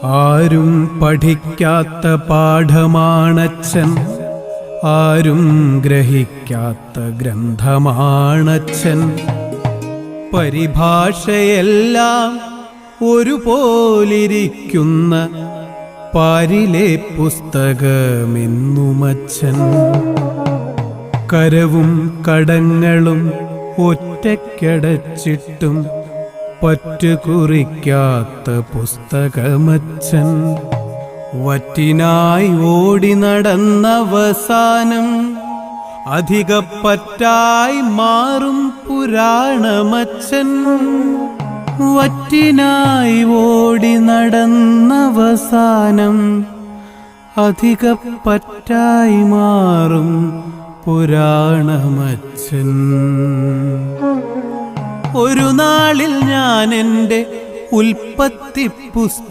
ആരും പഠിക്കാത്ത പാഠമാണച്ഛൻ, ആരും ഗ്രഹിക്കാത്ത ഗ്രന്ഥമാണച്ഛൻ. പരിഭാഷയെല്ലാം ഒരുപോലിരിക്കുന്ന പാരിലെ പുസ്തകമെന്നുമച്ഛൻ. കരവും കടങ്ങളും ഒറ്റയ്ക്കടച്ചിട്ടും പറ്റുകുറിക്കാത്ത പുസ്തകമച്ഛൻ. വറ്റിനായി ഓടി നടന്നവസാനം അധികപ്പറ്റായി മാറും പുരാണമച്ഛൻ. വറ്റിനായി ഓടി നടന്നവസാനം അധികപ്പറ്റായി മാറും പുരാണമച്ഛൻ. ഒരു നാളിൽ ഞാൻ എൻ്റെ ഉൽപ്പത്തി പുസ്തകം